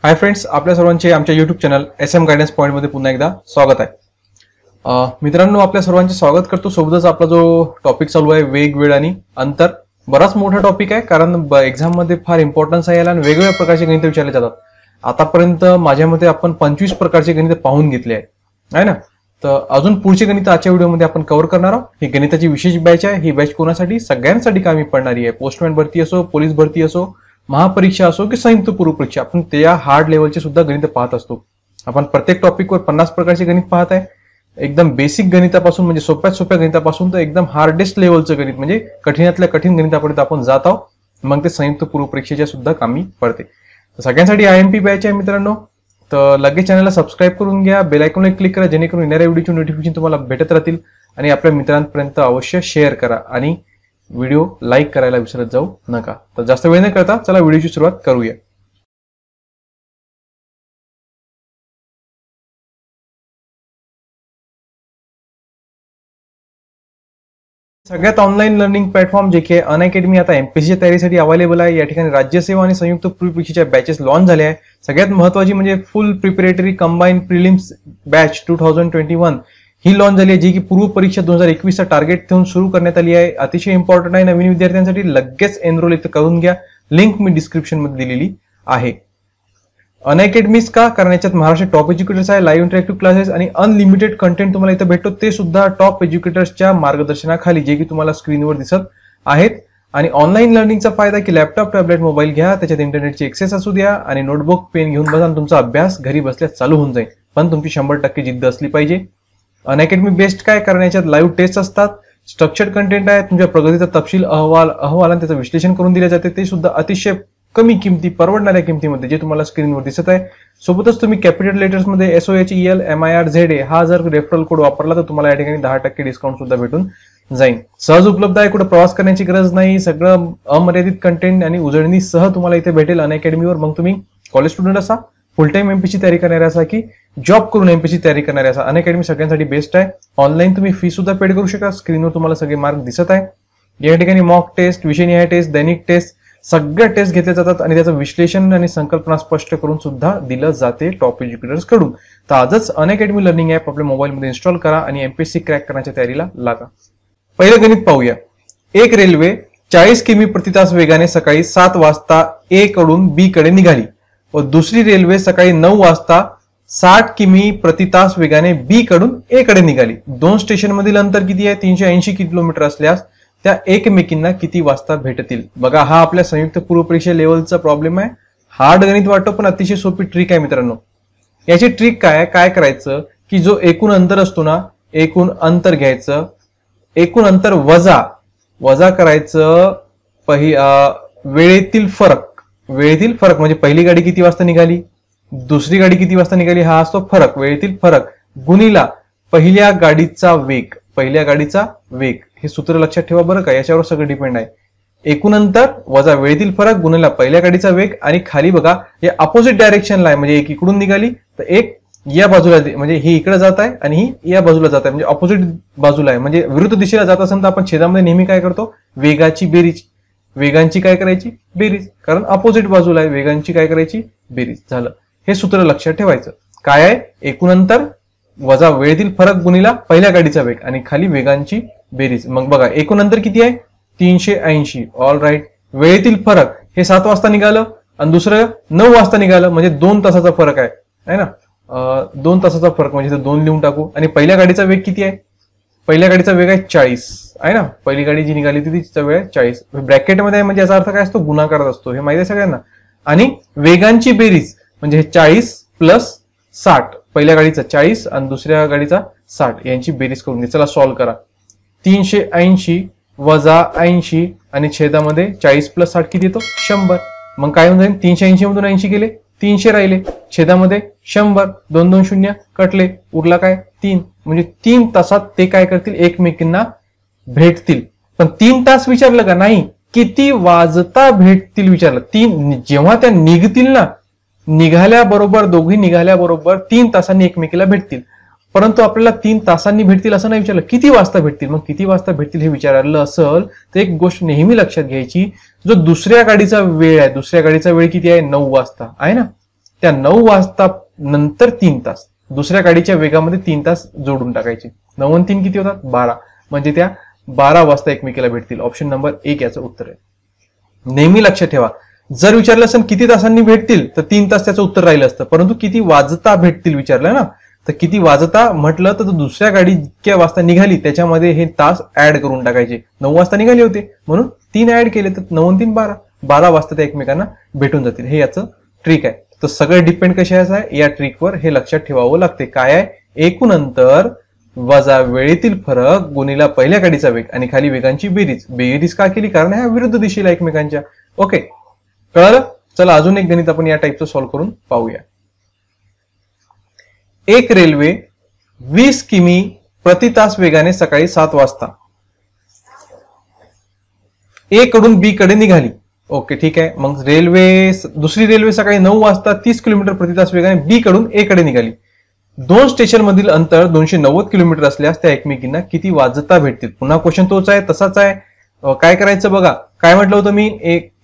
Hi friends, आपल्या सर्वांचे आमच्या YouTube channel SM guidance point मध्ये पुन्हा एकदा स्वागत आहे। मित्रांनो, आपल्या सर्वांचे स्वागत करतो। सोबतच आपला जो टॉपिक चालू आहे वेग, वेळ आणि अंतर, बराच मोठा टॉपिक आहे कारण एक्झाम मध्ये फार इम्पॉर्टन्स आहे याला आणि वेगवेगळ्या प्रकारचे गणित विचारले जातात। आतापर्यंत माझ्या मते आपण 25 प्रकारचे गणित पाहून घेतले आहे ना। तर अजून पुढचे गणित आजच्या व्हिडिओमध्ये आपण कव्हर करणार आहोत। ही गणिताची विशेष बॅच आहे। ही बॅच कोणासाठी? सगळ्यांसाठी कामी पडणारी आहे। पोस्टमॅन भरती असो, पोलीस भरती असो, महापरीक्षा असो की संयुक्त पूर्व परीक्षा, आपण त्या हार्ड लेवलचे सुद्धा गणित पाहत असतो। आपण प्रत्येक टॉपिकवर 50 प्रकारचे गणित पाहत आहे। एकदम बेसिक गणितापासून म्हणजे सोप्यात सोप्या गणितापासून तर एकदम हार्डेस्ट लेवलचं गणित म्हणजे कठीणातल्या कठीण गणितापर्यंत आपण जात आहोत। मग ते संयुक्त पूर्व परीक्षेच्या सुद्धा कामी पडते। तर सगळ्यांसाठी IMP बॅच आहे मित्रांनो। तर लगेच चॅनलला सबस्क्राईब करून घ्या, बेल आयकॉनवर क्लिक करा जेणेकरून येणाऱ्या व्हिडिओची नोटिफिकेशन तुम्हाला भेटत राहतील आणि आपल्या मित्रांपर्यंत अवश्य शेअर करा आणि व्हिडिओ लाईक करायला विसरत जाऊ नका। तर जास्त वेळ न करता चला व्हिडिओची सुरुवात करूया। सगळ्यात ऑनलाईन लर्निंग प्लॅटफॉर्म जे की अनअकॅडमी आता MPSCच्या तयारीसाठी अवेलेबल आहे। या ठिकाणी राज्यसेवा आणि संयुक्त पूर्व परीक्षेच्या बॅचेस लॉन्च झाल्या आहे। सगळ्यात महत्त्वाची म्हणजे फुल प्रिपरेटरी कंबाईन प्रिलिम्स बॅच 2021 ही लॉन्च झाली आहे, जी की पूर्व परीक्षा 2021 चा टार्गेट ठेवून सुरू करण्यात आली आहे। अतिशय इम्पॉर्टंट आहे नवीन विद्यार्थ्यांसाठी। लगेच एनरोल इथं करून घ्या, लिंक मी डिस्क्रिप्शन मध्ये दिलेली आहे। अनअकॅडमीज का? कारण याच्यात महाराष्ट्र टॉप एज्युकेटर्स आहे, लाईव्ह इंटरॅक्टिव्ह क्लासेस आणि अनलिमिटेड कंटेंट तुम्हाला इथं भेटतो, ते सुद्धा टॉप एज्युकेटर्सच्या मार्गदर्शनाखाली, जे की तुम्हाला स्क्रीनवर दिसत आहेत। आणि ऑनलाईन लर्निंगचा फायदा की लॅपटॉप, टॅबलेट, मोबाईल घ्या, त्याच्यात इंटरनेटची एक्सेस असू द्या आणि नोटबुक पेन घेऊन बसा आणि तुमचा अभ्यास घरी बसल्यास चालू होऊन जाईल। पण तुमची 100% जिद्द असली पाहिजे। अनअकॅडमी बेस्ट काय? कारण याच्यात लाईव्ह टेस्ट असतात, स्ट्रक्चर्ड कंटेंट आहे, तुमच्या प्रगतीचा तपशील अहवाल आणि त्याचं विश्लेषण करून दिले जाते, ते सुद्धा अतिशय कमी किमती, परवडणाऱ्या किमतीमध्ये, जे तुम्हाला स्क्रीनवर दिसत आहे। सोबतच तुम्ही कॅपिटल लेटर्स मध्ये SOHEL MIRZA हा जर रेफरल कोड वापरला तर तुम्हाला या ठिकाणी 10% डिस्काउंट सुद्धा भेटून जाईल। सहज उपलब्ध आहे, कुठे प्रवास करण्याची गरज नाही, सगळं अमर्यादित कंटेंट आणि उजळणीसह तुम्हाला इथे भेटेल अनअकॅडमीवर। मग तुम्ही कॉलेज स्टुडंट असा, फुल टाइम MPSC तयारी करणारे असा की जॉब करून MPSC तयारी करणारे असा, अनअकॅडमी सगळ्यांसाठी बेस्ट आहे। ऑनलाईन तुम्ही फी सुद्धा पेड करू शकता, स्क्रीनवर तुम्हाला सगळे मार्क दिसत आहे। या ठिकाणी मॉक टेस्ट, विषयनिहाय टेस्ट, दैनिक टेस्ट, सगळ्या टेस्ट घेतल्या जातात आणि त्याचं विश्लेषण आणि संकल्पना स्पष्ट करून सुद्धा दिलं जाते टॉप एज्युकेटर्स कडून। तर आजच अनअकॅडमी लर्निंग ऍप आपल्या मोबाईलमध्ये इन्स्टॉल करा आणि MPSC क्रॅक करण्याच्या तयारीला लागा। पहिलं गणित पाहूया। एक रेल्वे 40 किमी प्रति तास वेगाने सकाळी 7 वाजता A कडून B कडे निघाली व दुसरी रेल्वे सकाळी 9 वाजता 60 किमी प्रति तास वेगाने B कडून A कडे निघाली। दोन स्टेशन मधील अंतर किती आहे? 380 किलोमीटर असल्यास त्या एकमेकींना किती वाजता भेटतील? बघा, हा आपल्या संयुक्त पूर्व परीक्षा लेवलचा प्रॉब्लेम आहे। हार्ड गणित वाटतो पण अतिशय सोपी ट्रिक आहे मित्रांनो। याची ट्रिक काय आहे? काय करायचं की जो एकूण अंतर असतो ना, एकूण अंतर घ्यायचं, एकूण अंतर वजा करायचं वेळेतील फरक म्हणजे पहिली गाडी किती वाजता निघाली, दुसरी गाडी किती वाजता निघाली, हा असतो फरक, वेळेतील फरक गुणिला पहिल्या गाडीचा वेग। हे सूत्र लक्षात ठेवा बरं का, याच्यावर सगळं डिपेंड आहे। एकूण अंतर वजा वेळेतील फरक गुणिला पहिल्या गाडीचा वेग आणि खाली बघा हे अपोजिट डायरेक्शनला आहे, म्हणजे एक इकडून निघाली तर एक या बाजूला, म्हणजे ही इकडे जात आहे आणि ही या बाजूला जात आहे, म्हणजे अपोजिट बाजूला आहे, म्हणजे विरुद्ध दिशेला जात असेल तर आपण छेदामध्ये नेहमी काय करतो? वेगांची काय करायची? बेरीज, कारण अपोजिट बाजूला आहे, वेगांची काय करायची? बेरीज। झालं, हे सूत्र लक्षात ठेवायचं। काय आहे? एकूण अंतर वजा वेळेतील फरक गुणिला पहिल्या गाडीचा वेग आणि खाली वेगांची बेरीज। मग बघा एकूण अंतर किती आहे? 380। All right. वेळेतील फरक हे 7 वाजता निघालं आणि दुसरं 9 वाजता निघालं, म्हणजे 2 तासाचा फरक आहे ना। 2 तासाचा फरक म्हणजे 2 लिहून टाकू। आणि पहिल्या गाडीचा वेग किती आहे? पहिल्या गाडीचा वेग आहे 40 आहे ना। पहिली गाडी जी निघाली होती तिचा वेग आहे 40, ब्रॅकेटमध्ये आहे, म्हणजे याचा अर्थ काय असतो? गुणाकारात असतो, हे माहिती आहे सगळ्यांना। आणि वेगांची बेरीज म्हणजे 40 प्लस 60, पहिल्या गाडीचा 40 आणि दुसऱ्या गाडीचा 60, यांची बेरीज करून घे। चला सॉल्व्ह करा। 380 वजा 80 आणि छेदामध्ये 40 प्लस 60 किती येतो? 100। मग काय होऊन जाईल? 380 मधून 80 गेले, 300 राहिले, छेदामध्ये 100, 2 2 0 कटले, उरला काय? 3, म्हणजे 3 तासात ते काय करतील? एकमेकींना भेटतील। पण 3 तास विचारलं का? नाही, किती वाजता भेटतील विचारलं। जेव्हा त्या निघतील ना, दोघी निघाल्याबरोबर 3 तासांनी एकमेकीला भेटतील। परंतु आपल्याला 3 तासांनी भेटतील असं नाही विचारलं, किती वाजता भेटतील। मग किती वाजता भेटतील हे विचारलं असेल तर एक गोष्ट नेहमी लक्षात घ्यायची, जो दुसऱ्या गाडीचा वेळ आहे, दुसऱ्या गाडीचा वेळ किती आहे? 9 वाजता आहे ना। त्या 9 वाजता नंतर 3 तास दुसऱ्या गाडीच्या वेगामध्ये 3 तास जोडून टाकायचे. 9 आणि 3 किती होतात? 12. म्हणजे त्या 12 वाजता एकमेकीला भेटतील. ऑप्शन नंबर 1 याचं उत्तर आहे. नेहमी लक्षात ठेवा, जर विचारलं असेल किती तासांनी भेटतील तर 3 तास त्याचं उत्तर राहिलं असतं, परंतु किती वाजता भेटतील विचारलं ना, तर किती वाजता म्हटलं तर दुसऱ्या गाडी इतक्या वाजता निघाली त्याच्यामध्ये हे तास ऍड करून टाकायचे. 9 वाजता निघाले होते म्हणून 3 ऍड केले तर 9 आणि 3 12. 12 वाजता ते एकमेकांना भेटून जातील. हे याचं ट्रिक आहे. तर सगळं डिपेंड कशाचं आहे या ट्रिकवर हे लक्षात ठेवावं लागते. काय आहे? एकूण अंतर वजा वेळेतील फरक गुणिला पहिल्या गाडीचा वेग आणि खाली वेगांची बेरीज. बेरीज का केली? कारण ह्या विरुद्ध दिशेला एकमेकांच्या. ओके, कळलं? चला अजून एक गणित आपण या टाईपचं सॉल्व्ह करून पाहूया. एक रेल्वे 20 किमी प्रति तास वेगाने सकाळी 7 वाजता ए कडून बी कडे निघाली. ओके, ठीक आहे. मग दुसरी रेल्वे सकाळी 9 वाजता 30 किलोमीटर प्रति तास वेगाने बी कडून ए कडे निघाली. 2 स्टेशन मधील अंतर 290 किलोमीटर असल्यास त्या एकमेकींना किती वाजता भेटतील? पुन्हा क्वेश्चन तोच आहे, तसाच आहे. काय करायचं बघा, काय म्हटलं होतं मी?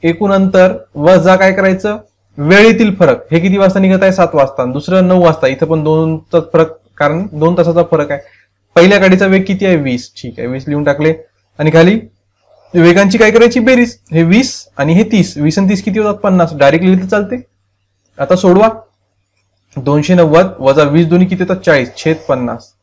एकूण अंतर वजा काय करायचं? वेळेतील फरक. हे किती वाजता निघत आहे? 7 वाजता. दुसरं 9 वाजता. इथं पण 2चा फरक, कारण 2 तासाचा फरक आहे. पहिल्या गाडीचा वेग किती आहे? 20. ठीक आहे, 20 लिहून टाकले. आणि खाली वेगांची काय करायची? बेरीज. हे 20 आणि हे 30. 20 आणि 30 किती होतात? 50. डायरेक्ट लिहिलं तर चालते. आता सोडवा. 290 वजा 20 दोन्ही किती होतात? 40 छेद 50.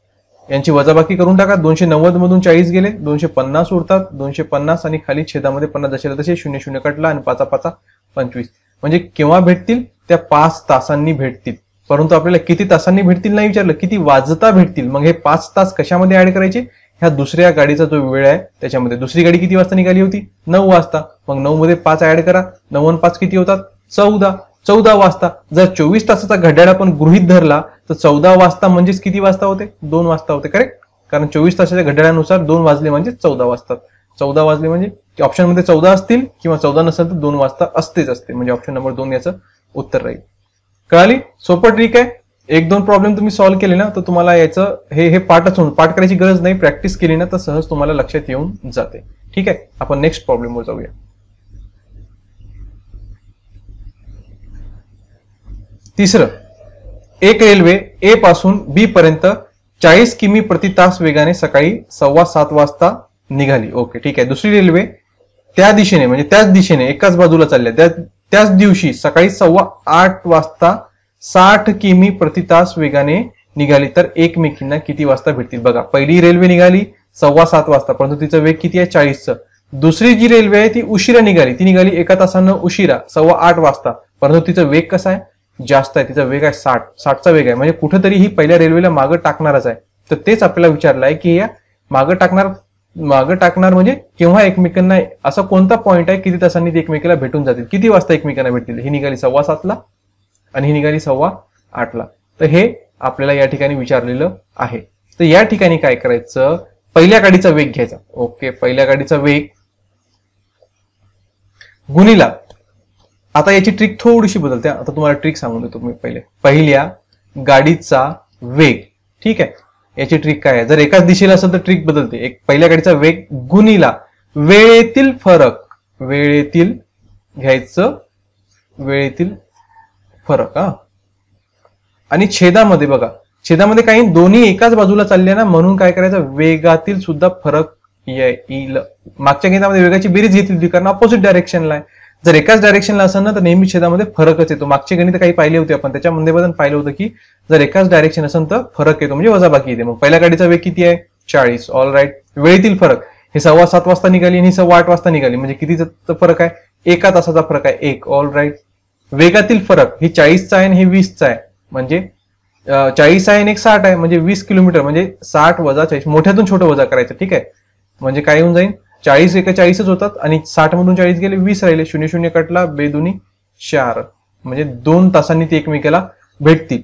यांची वजाबाकी करून टाका. 290 मधून 40 गेले, 250 उरतात. 250 आणि खाली छेदामध्ये 50 जसे तसे 0 0 कटला आणि 5 5 25. म्हणजे केव्हा भेटतील? त्या 5 तासांनी भेटतील. परंतु आपल्याला किती तासांनी भेटतील नाही विचारलं, किती वाजता भेटतील. मग हे 5 तास कशामध्ये ऍड करायचे? ह्या दुसऱ्या गाडीचा जो वेळ आहे त्याच्यामध्ये. दुसरी गाडी किती वाजता निघाली होती? 9 वाजता. मग 9 मध्ये 5 ऍड करा. 9 आणि 5 किती होतात? 14. 14 वाजता. जर 24 तासाचा घड्याळ आपण गृहीत धरला तर 14 वाजता म्हणजेच किती वाजता होते? 2 वाजता होते. करेक्ट? कारण 24 तासाच्या घड्याळानुसार 2 वाजले म्हणजे 14 वाजतात. 14 वाजले म्हणजे ऑप्शन मध्ये 14 असतील किंवा 14 नसेल तर 2 वाजता असतेच असते. म्हणजे ऑप्शन नंबर 2 याचं उत्तर राहील. कळाली? सोपं ट्रिक आहे. 1-2 प्रॉब्लेम तुम्ही सॉल्व्ह केले ना तर तुम्हाला याचं हे पाठच होऊन, पाठ करायची गरज नाही, प्रॅक्टिस केली ना तर सहज तुम्हाला लक्षात येऊन जाते. ठीक आहे, आपण नेक्स्ट प्रॉब्लेमवर जाऊया. तिसरं, एक रेल्वे ए पासून बी पर्यंत 40 किमी प्रति तास वेगाने सकाळी 7:15 वाजता निघाली. ओके, ठीक आहे. दुसरी रेल्वे त्या दिशेने म्हणजे त्याच दिशेने एकाच बाजूला चालल्या त्याच दिवशी सकाळी 8:15 वाजता 60 किमी प्रति तास वेगाने निघाली तर एकमेकींना किती वाजता भेटतील? बघा, पहिली रेल्वे निघाली 7:15 वाजता, परंतु तिचा वेग किती आहे? 40चं. दुसरी जी रेल्वे आहे ती उशिरा निघाली, ती निघाली 1 तासानं उशिरा 8:15 वाजता, परंतु तिचा वेग कसा आहे? जास्त आहे. तिचा वेग आहे 60चा वेग आहे. म्हणजे कुठेतरी ही पहिल्या रेल्वेला मागं टाकणारच आहे. तर तेच आपल्याला विचारलं आहे की या मागं टाकणार म्हणजे केव्हा एकमेकांना, असा कोणता पॉइंट आहे किती तासांनी ते एकमेकाला भेटून जातील? किती वाजता एकमेकांना भेटतील? ही निघाली 7:15 आणि ही निघाली 8:15. तर हे आपल्याला या ठिकाणी विचारलेलं आहे. तर या ठिकाणी काय करायचं? पहिल्या गाडीचा वेग घ्यायचा. ओके, पहिल्या गाडीचा वेग गुणिला, आता याची ट्रिक थोडीशी बदलते. आता तुम्हाला ट्रिक सांगून देतो मी. पहिल्या गाडीचा वेग. ठीक आहे, याची ट्रिक काय आहे? जर एकाच दिशेला असेल तर ट्रिक बदलते. पहिल्या गाडीचा वेग गुणिला वेळेतील फरक. वेळेतील घ्यायचं, वेळेतील फरक. आणि छेदामध्ये बघा, छेदामध्ये काही दोन्ही एकाच बाजूला चालले ना, म्हणून काय करायचं? वेगातील सुद्धा फरक येईल. मागच्या गणितामध्ये वेगाची बेरीज घेतली होती कारण ऑपोजिट डायरेक्शनला आहे. जर एकाच डायरेक्शनला असेल ना तर नेहमी छेदामध्ये फरकच येतो. मागचे गणित काही पाहिले होते आपण, त्याच्यामध्ये पण पाहिलं होतं की जर एकाच डायरेक्शन असेल तर फरक येतो, म्हणजे वजाबाकी येते. मग पहिल्या गाडीचा वेग किती आहे? 40. All right. वेळेतील फरक, हे 7:15 वाजता निघाली आणि 8:15 वाजता निघाली, म्हणजे कितीचा फरक आहे? 1 तासाचा फरक आहे. 1. All right. वेगातील फरक, हे 40चा आहे आणि हे 20चा आहे, म्हणजे 40 आहे आणि 60 आहे, म्हणजे 20 किलोमीटर, म्हणजे 60 वजा 40. मोठ्यातून छोटं वजा करायचं. ठीक आहे, म्हणजे काय होऊन जाईल? 40 एका 40च होतात आणि 60 मधून 40 गेले, 20 राहिले. 0 0 कटला, 2 2 4, म्हणजे 2 तासांनी ते एकमेकाला भेटतील.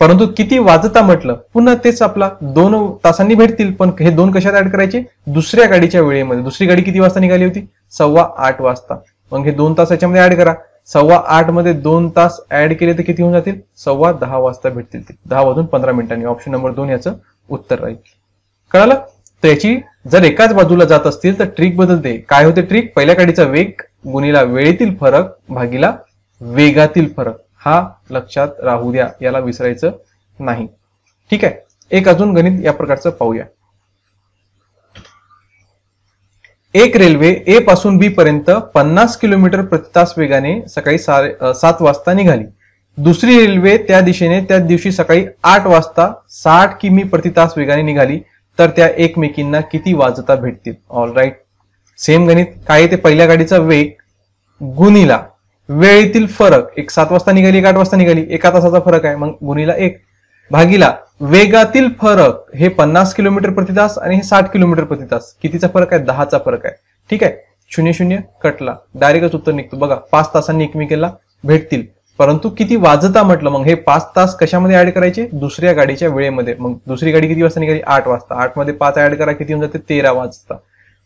परंतु किती वाजता म्हटलं? पुन्हा तेच आपला 2 तासांनी भेटतील, पण हे 2 कशात ऍड करायचे? दुसऱ्या गाडीच्या वेळेमध्ये. दुसरी गाडी किती वाजता निघाली होती? 8:15 वाजता. मग हे 2 तास याच्यामध्ये ऍड करा. 8:15 मध्ये 2 तास ऍड केले तर किती होऊन जातील? 10:15 वाजता भेटतील ते. 10 वाजून 15 मिनिटांनी. ऑप्शन नंबर 2 याचं उत्तर राहील. कळालं? तर याची जर एकाच बाजूला जात असतील तर ट्रिक बदलते. काय होते ट्रिक? पहिल्या गाडीचा वेग गुणिला वेळेतील फरक भागीला वेगातील फरक. हा लक्षात राहू द्या, याला विसरायचं नाही. ठीक आहे, एक अजून गणित या प्रकारचं पाहूया. एक रेल्वे ए पासून बी पर्यंत 50 किलोमीटर प्रति तास वेगाने सकाळी 7 वाजता निघाली. दुसरी रेल्वे त्या दिशेने त्या दिवशी सकाळी 8 वाजता 60 किमी प्रति तास वेगाने निघाली तर त्या एकमेकींना किती वाजता भेटतील. ऑल राईट, सेम गणित. काय ते पहिल्या गाडीचा वेग गुणिला वेळेतील फरक, एक 7 वाजता निघाली, एक 8 वाजता निघाली, एका तासाचा फरक आहे, मग गुणिला 1 भागीला वेगातील फरक, हे 50 किलोमीटर प्रति तास आणि हे 60 किलोमीटर प्रति तास, कितीचा फरक आहे, 10चा फरक आहे. ठीक आहे, 0 कटला, डायरेक्टच उत्तर निघतो. बघा 5 तासांनी एकमेकीला भेटतील, परंतु किती वाजता म्हटलं, मग हे 5 तास कशामध्ये ऍड करायचे, दुसऱ्या गाडीच्या वेळेमध्ये. मग दुसरी गाडी किती वाजता निघाली, 8 वाजता, 8 मध्ये 5 ऍड करा, किती होऊन जाते, 13 वाजता.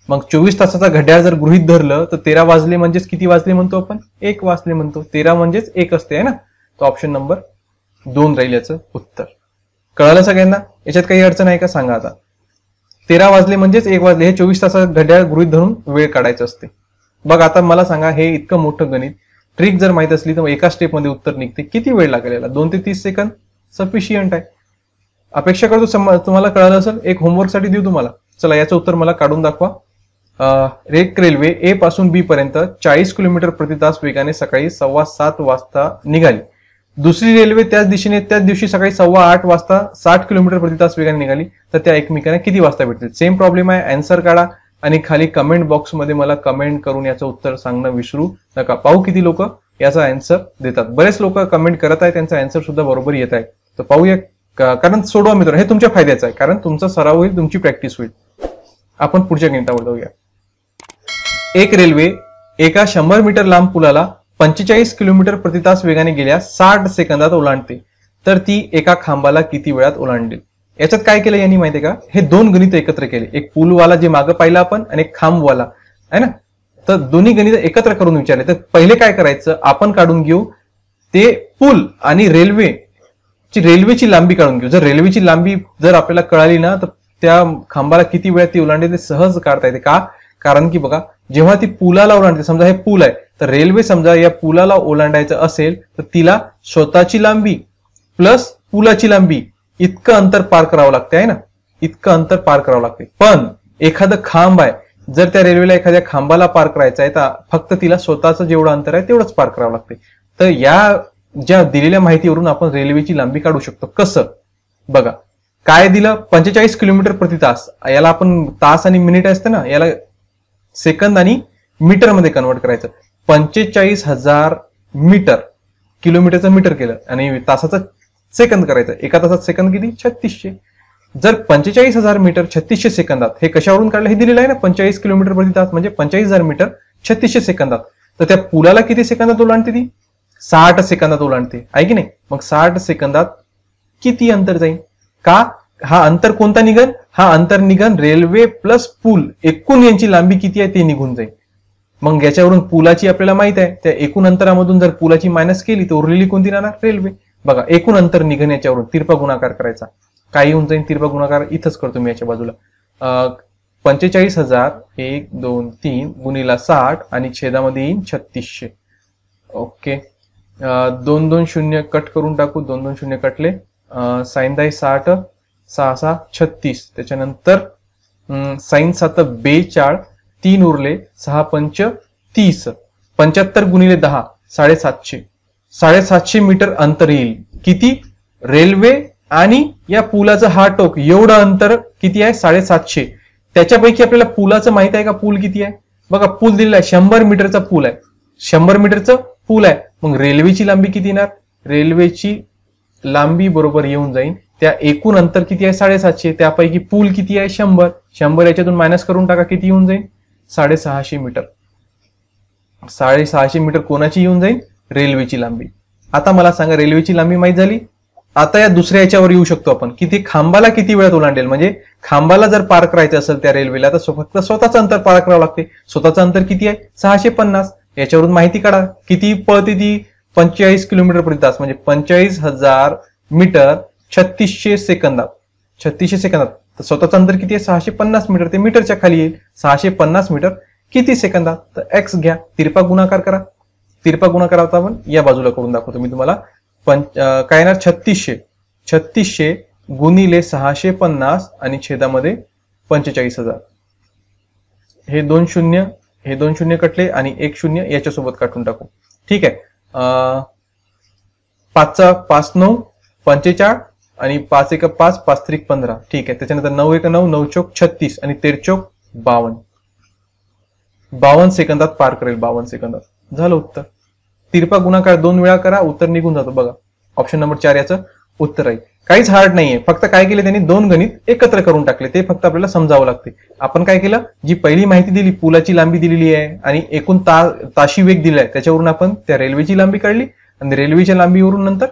मग 24 तासाचा घड्याळ जर गृहीत धरलं तर 13 वाजले म्हणजेच किती वाजले म्हणतो आपण, 1 वाजले म्हणतो. 13 म्हणजेच 1 असते आहे ना, तो ऑप्शन नंबर 2 राहील याचं उत्तर. कळालं सगळ्यांना, याच्यात काही अडचण आहे का सांगा आता. 13 वाजले म्हणजेच 1 वाजले, हे 24 तासाचा घड्याळ गृहीत धरून वेळ काढायचं असते. बघ आता मला सांगा, हे इतकं मोठं गणित, ट्रिक जर माहित असली तर एका स्टेप मध्ये उत्तर निघते. किती वेळ लागेल याला, 2 ते 30 सेकंद सफिशियंट आहे. अपेक्षा करतो तुम्हाला कळालं असेल. एक होमवर्क साठी देऊ तुम्हाला. चला याचं उत्तर मला काढून दाखवा. एक रेल्वे ए पासून बी पर्यंत 40 किलोमीटर प्रति तास वेगाने सकाळी 7:15 वाजता निघाली. दुसरी रेल्वे त्याच दिशेने त्याच दिवशी सकाळी 8:15 वाजता 60 किलोमीटर प्रति तास वेगाने निघाली तर त्या एकमेकांना किती वाजता भेटतील. सेम प्रॉब्लेम आहे. आन्सर काढा आणि खाली कमेंट बॉक्स मध्ये मला कमेंट करून याचं उत्तर सांगणं विसरू नका. पाहू किती लोक याचा आन्सर देतात. बरेच लोक कमेंट करत आहेत, त्यांचा आन्सर सुद्धा बरोबर येत आहे. तर पाहूया, कारण सोडवा मित्र, हे तुमच्या फायद्याचं आहे, कारण तुमचा सराव होईल, तुमची प्रॅक्टिस होईल. आपण पुढच्या गणितावर जाऊया. एक रेल्वे एका 100 मीटर लांब पुलाला 45 किलोमीटर प्रति तास वेगाने गेल्या 60 सेकंदात ओलांडते तर ती एका खांबाला किती वेळात ओलांडेल. याच्यात काय केलं यांनी माहितीये का, हे 2 गणित एकत्र केले. एक पूलवाला जे मागं पाहिलं आपण आणि एक खांबवाला आहे ना, तर दोन्ही गणित एकत्र करून विचारले. तर पहिले काय करायचं, आपण काढून घेऊ ते पूल आणि रेल्वेची लांबी काढून घेऊ. जर रेल्वेची लांबी जर आपल्याला कळाली ना तर त्या खांबाला किती वेळात ती ओलांडते ते सहज काढता येते. का, कारण की बघा, जेव्हा ती पुलाला ओलांडते, समजा हे पूल आहे तर रेल्वे समजा या पुलाला ओलांडायचं असेल तर तिला स्वतःची लांबी प्लस पुलाची लांबी इतकं अंतर पार करावं लागते आहे ना, इतकं अंतर पार करावं लागते. पण एखादं खांब आहे, जर त्या रेल्वेला एखाद्या खांबाला पार करायचं आहे तर फक्त तिला स्वतःचं जेवढं अंतर आहे तेवढंच पार करावं लागते. तर या ज्या दिलेल्या माहितीवरून आपण रेल्वेची लांबी काढू शकतो. कसं बघा, काय दिलं, 45 किलोमीटर प्रति तास, याला आपण तास आणि मिनिट असतं ना, याला सेकंद आणि मीटर मध्ये कन्वर्ट करायचं. 45,000 मीटर, किलोमीटरचं मीटर केलं आणि तासाचं सेकंद करायचं. एका तासात सेकंद किती, 3600. जर 45,000 मीटर 3600 सेकंदात, हे कशावरून काढलं, हे दिलेलं आहे ना, 45 किलोमीटर प्रति तास म्हणजे 45,000 मीटर 3600 सेकंदात. तर त्या पुलाला किती सेकंदात ओलांडते ती, 60 सेकंदात ओलांडते आहे की नाही. मग 60 सेकंदात किती अंतर जाईल, का हा अंतर कोणता निघन, हा अंतर निघन रेल्वे प्लस पूल, एकूण यांची लांबी किती आहे ते निघून जाईल. मग याच्यावरून पुलाची आपल्याला माहित आहे, त्या एकूण अंतरामधून जर पुलाची मायनस केली तर उरलेली कोणती राहणार, रेल्वे. बघा एकूण अंतर निघन याच्यावरून तिरपा गुणाकार करायचा, काही होऊन जाईल तिरपा गुणाकार इथंच करतो मी याच्या बाजूला. 45,000 1 2 3 गुणिला 60 आणि छेदामध्ये येईल 3600. ओके, 2 2 0 कट करून टाकू, 2 2 0 कटले, साइन 60 6 6 36, त्याच्यानंतर साइन 7 42, 3 उरले, 6 5 30, 75 गुणिले 10 750. 750 मीटर अंतर येईल. किती, रेल्वे आणि या पुलाचं हा टोक एवढं अंतर किती आहे, 750. त्याच्यापैकी आपल्याला पुलाचं माहित आहे का, पूल किती आहे. बघा पूल दिलेला आहे, 100 मीटरचा पूल आहे, 100 मीटरचं पूल आहे. मग रेल्वेची लांबी किती येणार, रेल्वेची लांबी बरोबर येऊन जाईल त्या एकूण अंतर किती आहे 750, त्यापैकी पूल किती आहे 100, 100 याच्यातून मायनस करून टाका, किती येऊन जाईल 650 मीटर. 650 मीटर कोणाची येऊन जाईल, रेल्वेची लांबी. आता मला सांगा, रेल्वेची लांबी माहित झाली. आता या दुसऱ्या याच्यावर येऊ शकतो आपण, किती खांबाला किती वेळात ओलांडेल. म्हणजे खांबाला जर पार करायचं असेल त्या रेल्वेला तर फक्त स्वतःचं अंतर पार करावं लागते. स्वतःचं अंतर किती आहे 650. याच्यावरून माहिती काढा किती पळते ती, 45 किलोमीटर प्रति तास म्हणजे 45,000 मीटर 3600 सेकंदात. 3600 सेकंदात तर स्वतःचं अंतर किती आहे 650 मीटर, ते मीटरच्या खाली येईल. 650 मीटर किती सेकंदात, तर एक्स घ्या, तिरपा गुणाकार करा. तिरपा गुणाकार आता आपण या बाजूला करून दाखवतो मी तुम्हाला. काय येणार 3600 गुणिले 650 आणि छेदामध्ये 45,000. हे 2 शून्य कटले आणि 1 शून्य याच्यासोबत काढून टाकू. ठीक आहे. 5 9 45 आणि 5 1 5 5 3 15. ठीक आहे. त्याच्यानंतर 9 1 9 9 चौक 36 आणि 13 चौक 52. 52 सेकंदात पार करेल. 52 सेकंदात झालं उत्तर. तिरपा गुणाकार 2 वेळा करा, उत्तर निघून जातो. बघा ऑप्शन नंबर 4 याचं उत्तर आहे. काहीच हार्ड नाहीये. फक्त काय केले त्यांनी 2 गणित एकत्र करून टाकले. ते फक्त आपल्याला समजावं लागते. आपण काय केलं, जी पहिली माहिती दिली, पुलाची लांबी दिलेली आहे आणि एकूण ताशी वेग दिलाय, त्याच्यावरून आपण त्या रेल्वेची लांबी काढली आणि रेल्वेच्या लांबीवरून नंतर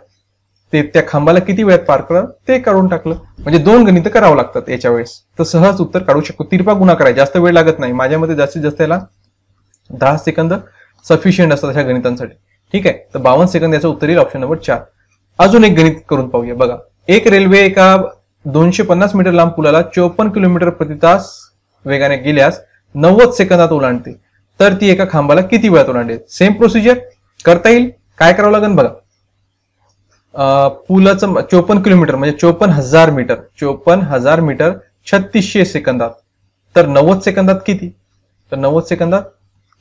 ते त्या खांबाला किती वेळात पार करा ते काढून टाकलं. म्हणजे 2 गणित करावं लागतात याच्या वेळेस, तर सहज उत्तर काढू शकतो. तिरपा गुणाकार आहे, जास्त वेळ लागत नाही. माझ्यामध्ये जास्तीत जास्त याला 10 सेकंद सफिशियंट असतात अशा गणितांसाठी. ठीक आहे. तर 52 सेकंद याचं उत्तर येईल ऑप्शन नंबर 4. अजून एक गणित करून पाहूया. बघा, एक रेल्वे एका 250 मीटर लांब पुलाला 54 किलोमीटर प्रति तास वेगाने गेल्यास 90 सेकंदात ओलांडते, तर ती एका खांबाला किती वेळात ओलांडेल? सेम प्रोसिजर करता येईल. काय करावं लागेल बघा, पुलाचं 54 किलोमीटर म्हणजे 54,000 मीटर 3600 सेकंदात, तर 90 सेकंदात किती? तर 90 सेकंदात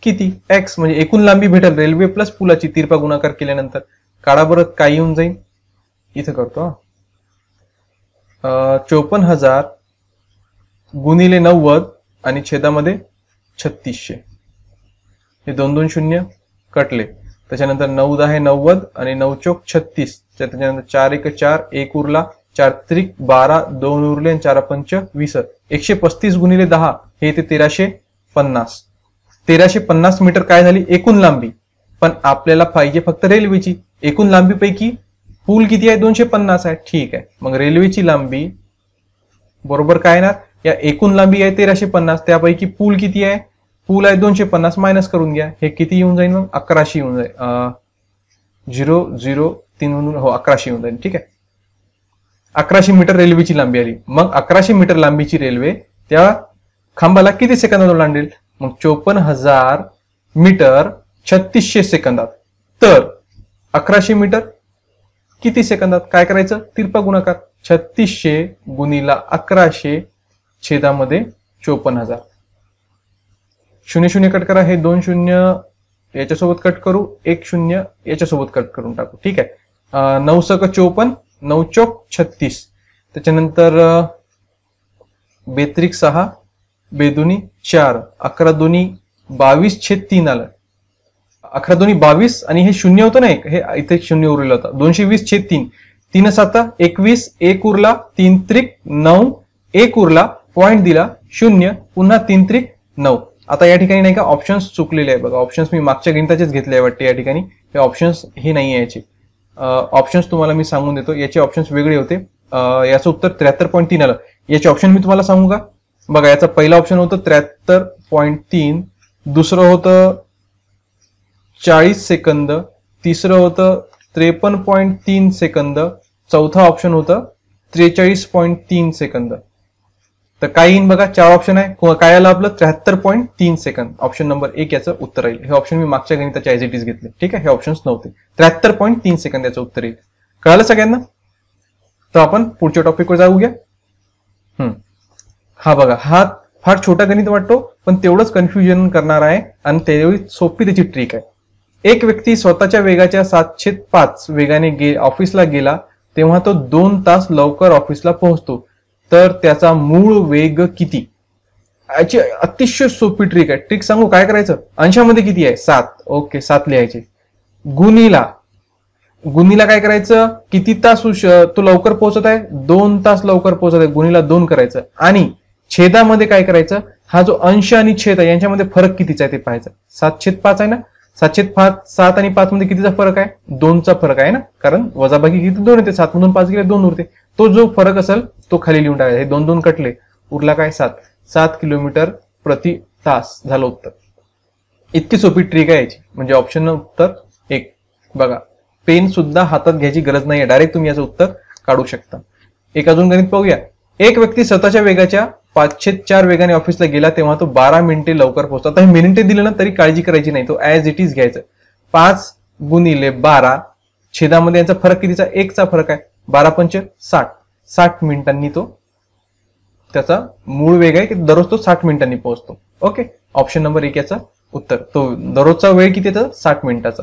किती? एक्स म्हणजे एकूण लांबी भेटेल रेल्वे प्लस पुलाची तिरपा गुणाकार केल्यानंतर. काढा बरं काय येऊन जाईल. इथं करतो 54,000 गुणिले 90 आणि छेदामध्ये 3600. हे 2 2 शून्य कटले. त्याच्यानंतर 9 10 90 आणि 9 चौक 36. त्याच्यानंतर 4 1 4 1 उरला, 4 त्रिक 12 2 उरले आणि 4 पंच 20. 135 गुणिले 10 हे येते 1350. 1350 मीटर काय झाली एकूण लांबी. पण आपल्याला पाहिजे फक्त रेल्वेची. एकूण लांबीपैकी पूल किती आहे? 250 आहे. ठीक आहे. मग रेल्वेची लांबी बरोबर काय येणार? या एकूण लांबी आहे 1350, त्यापैकी पूल किती आहे? पूल आहे 250, मायनस करून घ्या. हे किती येऊन जाईल मग? 1100 येऊन जाईल. 0 0 3 म्हणून हो 1100 येऊन जाईल. ठीक आहे. 1100 मीटर रेल्वेची लांबी आली. मग 1100 मीटर लांबीची रेल्वे त्या खांबाला किती सेकंदात ओलांडेल? मग 54,000 मीटर 3600 सेकंदात, तर 1100 मीटर किती सेकंदात? काय करायचं? तिरपा गुणाकार. 3600 गुणिला 1100 छेदामध्ये 54,000. 0 0 कट करा. हे 2 शून्य याच्यासोबत कट करू, 1 शून्य याच्यासोबत कट करून टाकू. ठीक आहे. 9 सक 54, 9 चौक 36. त्याच्यानंतर 2 6 2 4, 11 2 22/3 आलं. 11 2 22 आणि हे शून्य होतं ना, एक हे इथे शून्य उरलेलं होतं. 220/3. 3 7 21, 1 उरला, 3 त्रिक 9, 1 उरला, पॉइंट दिला 0, पुन्हा 3 त्रिक 9. आता या ठिकाणी नाही का ऑप्शन्स चुकलेले आहे. बघा ऑप्शन्स मी मागच्या गणिताचेच घेतले आहे वाटते. या ठिकाणी हे ऑप्शन्स हे नाही आहे याचे. ऑप्शन्स तुम्हाला मी सांगून देतो. याचे ऑप्शन्स वेगळे होते. याचं उत्तर 73.3 आलं. याचे ऑप्शन मी तुम्हाला सांगू का? बघा, याचा पहिला ऑप्शन होतं 73.3, दुसरं होतं 40 सेकंद, तिसरं होतं 53.3 सेकंद, चौथा ऑप्शन होतं 43.3 सेकंद. तर काय येईन बघा, 4 ऑप्शन आहे. काय आलं आपलं? 73.3 सेकंद. ऑप्शन नंबर 1 याचं उत्तर येईल. हे ऑप्शन मी मागच्या गणिताच्या ऍज इट इज घेतले. ठीक आहे. हे ऑप्शन्स नव्हते. 73.3 सेकंद याचं उत्तर येईल. कळालं सगळ्यांना? तर आपण पुढच्या टॉपिकवर जाऊया. हा बघा, हा फार छोटा गणित वाटतो, पण तेवढंच कन्फ्युजन करणार आहे आणि तेवढी सोपी त्याची ट्रिक आहे. एक व्यक्ती स्वतःच्या वेगाच्या 7/5 वेगाने ऑफिसला गेला, तेव्हा तो 2 तास लवकर ऑफिसला पोहोचतो, तर त्याचा मूळ वेग किती? याची अतिशय सोपी ट्रिक आहे. ट्रिक सांगू काय करायचं? अंशामध्ये किती आहे? 7. ओके, 7 लिहायचे. गुणीला काय करायचं? किती तास तो लवकर पोहोचत आहे? 2 तास लवकर पोहोचत आहे. गुणीला 2 करायचं. आणि छेदामध्ये काय करायचं? हा जो अंश आणि छेद आहे यांच्यामध्ये फरक कितीचा आहे ते पाहायचं. 7/5 आहे ना. 7 आणि 5 मध्ये कितीचा फरक आहे? 2चा फरक आहे ना, कारण वजाबाकी किती 2 येते. 7 मधून 5 गेले 2 उरते. तो जो फरक असेल तो खाली लिहून टाकायचा. हे 2 2 कटले, उरला काय? 7 किलोमीटर प्रति तास झालं उत्तर. इतकी सोपी ट्रिक आहे याची. म्हणजे ऑप्शन उत्तर 1. बघा, पेन सुद्धा हातात घ्यायची गरज नाही, डायरेक्ट तुम्ही याचं उत्तर काढू शकता. एक अजून गणित पाहूया. एक व्यक्ती स्वतःच्या वेगाच्या 5/4 वेगाने ऑफिसला गेला, तेव्हा तो 12 मिनिटे लवकर पोहोचतो. आता हे मिनिटे दिले ना तरी काळजी करायची नाही, तो ऍज इट इज घ्यायचं. 5 गुणिले 12 छेदामध्ये यांचा फरक कितीचा? 1 चा फरक आहे. 12 पंच 60. 60 मिनिटांनी तो त्याचा मूळ वेग आहे की दररोज तो 60 मिनिटांनी पोहोचतो. ओके, ऑप्शन नंबर 1 याचा उत्तर. तो दररोजचा वेळ किती त्याचा? 60 मिनिटाचा.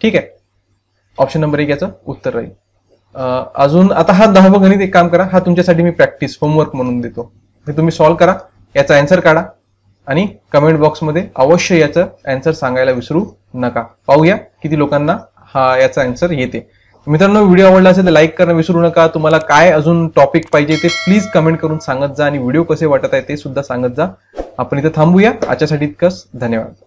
ठीक आहे, ऑप्शन नंबर 1 याचं उत्तर राहील. अजून आता हा 10वा गणित एक काम करा, हा तुमच्यासाठी मी प्रॅक्टिस होमवर्क म्हणून देतो. हे तुम्ही सॉल्व्ह करा, याचा आन्सर काढा आणि कमेंट बॉक्समध्ये अवश्य याचं आन्सर सांगायला विसरू नका. पाहूया किती लोकांना हा याचा आन्सर येते. मित्रांनो, व्हिडिओ आवडला असेल तर लाईक करणं विसरू नका. तुम्हाला काय अजून टॉपिक पाहिजे ते प्लीज कमेंट करून सांगत जा आणि व्हिडिओ कसे वाटत आहे ते सुद्धा सांगत जा. आपण इथं थांबूया. आजच्यासाठी इतकंच. धन्यवाद.